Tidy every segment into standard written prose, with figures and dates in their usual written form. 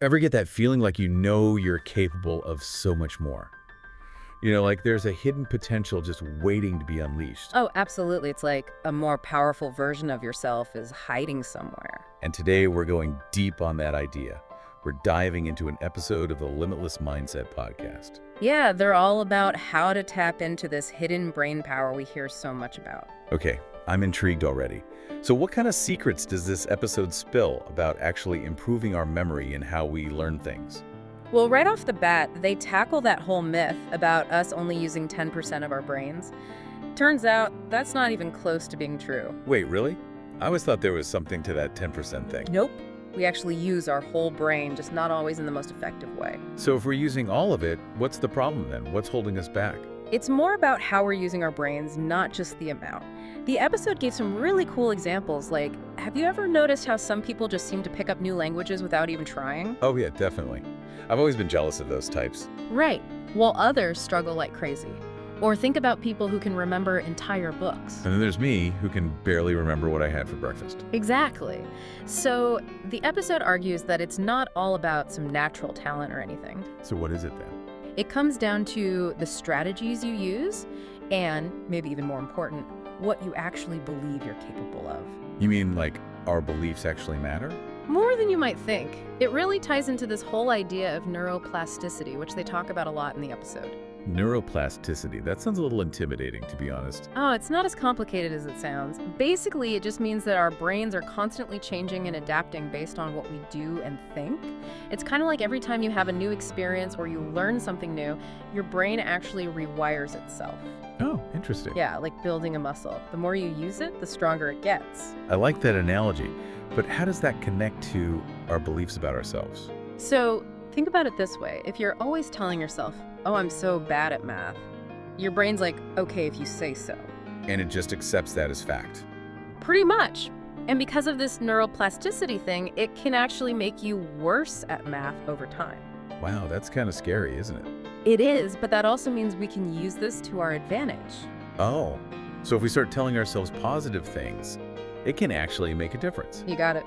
Ever get that feeling like you know you're capable of so much more? Like there's a hidden potential just waiting to be unleashed. Oh, absolutely. It's like a more powerful version of yourself is hiding somewhere. And today we're going deep on that idea. We're diving into an episode of the Limitless Mindset Podcast. Yeah, they're all about how to tap into this hidden brain power we hear so much about. Okay, I'm intrigued already. So what kind of secrets does this episode spill about actually improving our memory and how we learn things? Well, right off the bat, they tackle that whole myth about us only using 10% of our brains. Turns out that's not even close to being true. Wait, really? I always thought there was something to that 10% thing. Nope. We actually use our whole brain, just not always in the most effective way. So if we're using all of it, what's the problem then? What's holding us back? It's more about how we're using our brains, not just the amount. The episode gave some really cool examples, like, have you ever noticed how some people just seem to pick up new languages without even trying? Oh yeah, definitely. I've always been jealous of those types. Right, while others struggle like crazy. Or think about people who can remember entire books. And then there's me, who can barely remember what I had for breakfast. Exactly. So the episode argues that it's not all about some natural talent or anything. So what is it then? It comes down to the strategies you use and, maybe even more important, what you actually believe you're capable of. You mean like our beliefs actually matter? More than you might think. It really ties into this whole idea of neuroplasticity, which they talk about a lot in the episode. Neuroplasticity. That sounds a little intimidating, to be honest. Oh, it's not as complicated as it sounds. Basically, it just means that our brains are constantly changing and adapting based on what we do and think. It's kind of like every time you have a new experience or you learn something new, your brain actually rewires itself. Oh, interesting. Yeah, like building a muscle. The more you use it, the stronger it gets. I like that analogy. But how does that connect to our beliefs about ourselves? So think about it this way. If you're always telling yourself, oh, I'm so bad at math, your brain's like, okay, if you say so. And it just accepts that as fact. Pretty much. And because of this neuroplasticity thing, it can actually make you worse at math over time. Wow, that's kind of scary, isn't it? It is, but that also means we can use this to our advantage. Oh, so if we start telling ourselves positive things, it can actually make a difference. You got it.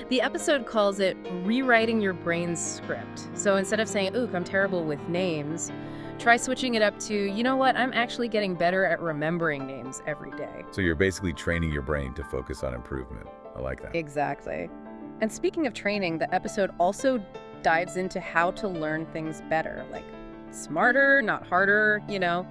The episode calls it rewriting your brain's script. So instead of saying, ooh, I'm terrible with names, try switching it up to, you know what, I'm actually getting better at remembering names every day. So you're basically training your brain to focus on improvement. I like that. Exactly. And speaking of training, the episode also dives into how to learn things better, like smarter, not harder,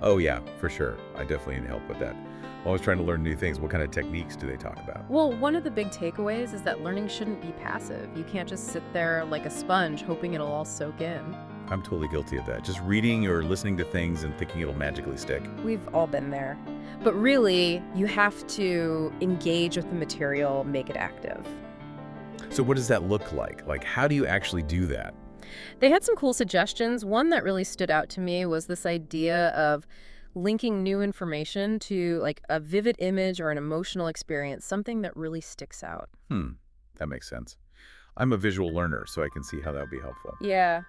Oh yeah, for sure. I definitely need help with that. I'm always trying to learn new things. What kind of techniques do they talk about? Well, one of the big takeaways is that learning shouldn't be passive. You can't just sit there like a sponge hoping it'll all soak in. I'm totally guilty of that. Just reading or listening to things and thinking it'll magically stick. We've all been there. But really, you have to engage with the material, make it active. So what does that look like? Like, how do you actually do that? They had some cool suggestions. One that really stood out to me was this idea of linking new information to like a vivid image or an emotional experience, something that really sticks out. That makes sense. I'm a visual learner, so I can see how that would be helpful. Yeah.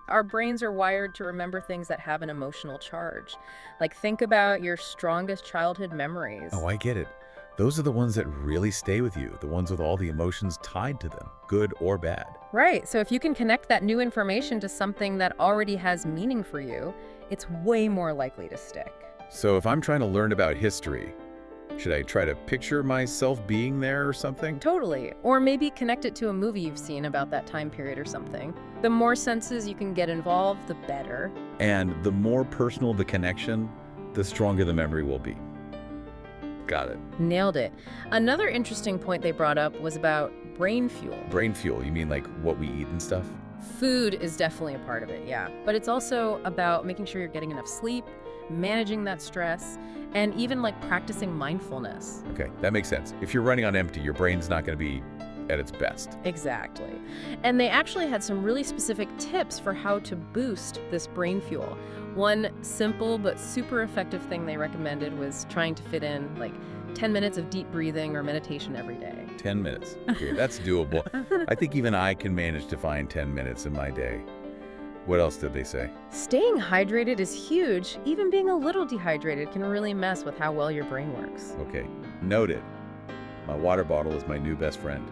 Our brains are wired to remember things that have an emotional charge. Like think about your strongest childhood memories. Oh, I get it. Those are the ones that really stay with you, the ones with all the emotions tied to them, good or bad. Right. So if you can connect that new information to something that already has meaning for you, it's way more likely to stick. So if I'm trying to learn about history, should I try to picture myself being there or something? Totally. Or maybe connect it to a movie you've seen about that time period or something. The more senses you can get involved, the better. And the more personal the connection, the stronger the memory will be. Got it. Nailed it. Another interesting point they brought up was about brain fuel. Brain fuel, you mean like what we eat and stuff? Food is definitely a part of it, yeah. But it's also about making sure you're getting enough sleep, managing that stress, and even like practicing mindfulness. Okay, that makes sense. If you're running on empty, your brain's not going to be at its best. Exactly. And they actually had some really specific tips for how to boost this brain fuel. One simple but super effective thing they recommended was trying to fit in like 10 minutes of deep breathing or meditation every day. 10 minutes. Okay, that's doable. I think even I can manage to find 10 minutes in my day. What else did they say? Staying hydrated is huge. Even being a little dehydrated can really mess with how well your brain works. Okay, noted. My water bottle is my new best friend.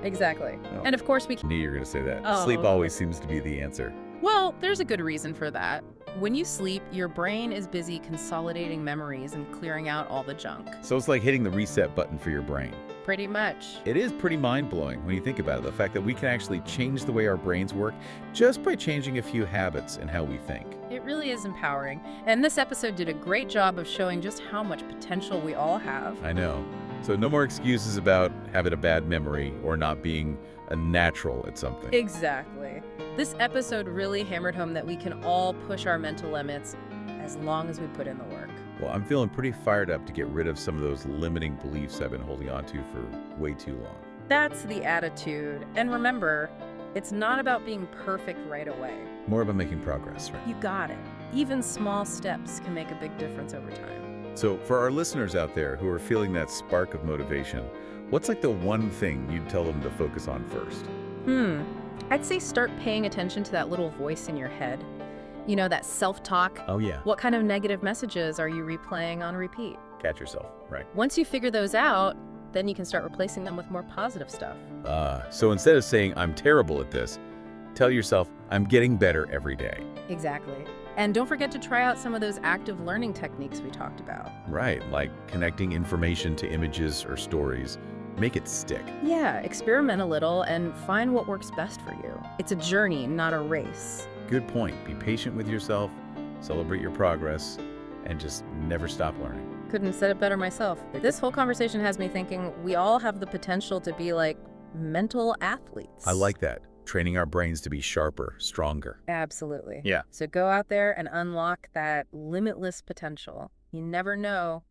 Exactly. Oh. And of course we I knew you were going to say that. Oh. Sleep always seems to be the answer. Well, there's a good reason for that. When you sleep, your brain is busy consolidating memories and clearing out all the junk. So it's like hitting the reset button for your brain. Pretty much. It is pretty mind-blowing when you think about it, the fact that we can actually change the way our brains work just by changing a few habits in how we think. It really is empowering. And this episode did a great job of showing just how much potential we all have. I know. So no more excuses about having a bad memory or not being a natural at something. Exactly. This episode really hammered home that we can all push our mental limits as long as we put in the work. Well, I'm feeling pretty fired up to get rid of some of those limiting beliefs I've been holding on to for way too long. That's the attitude. And remember, it's not about being perfect right away. More about making progress, right? You got it. Even small steps can make a big difference over time. So for our listeners out there who are feeling that spark of motivation, what's like the one thing you'd tell them to focus on first? I'd say start paying attention to that little voice in your head. You know, that self-talk. Oh, yeah. What kind of negative messages are you replaying on repeat? Catch yourself, right. Once you figure those out, then you can start replacing them with more positive stuff. So instead of saying, I'm terrible at this, tell yourself, I'm getting better every day. Exactly. And don't forget to try out some of those active learning techniques we talked about. Right, like connecting information to images or stories. Make it stick. Yeah, experiment a little and find what works best for you. It's a journey, not a race. Good point. Be patient with yourself, celebrate your progress, and just never stop learning. Couldn't have said it better myself. This whole conversation has me thinking we all have the potential to be like mental athletes. I like that. Training our brains to be sharper, stronger. Absolutely. Yeah. So go out there and unlock that limitless potential. You never know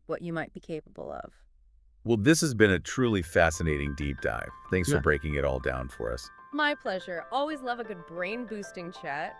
what you might be capable of. Well, this has been a truly fascinating deep dive. Thanks for breaking it all down for us. My pleasure. Always love a good brain-boosting chat.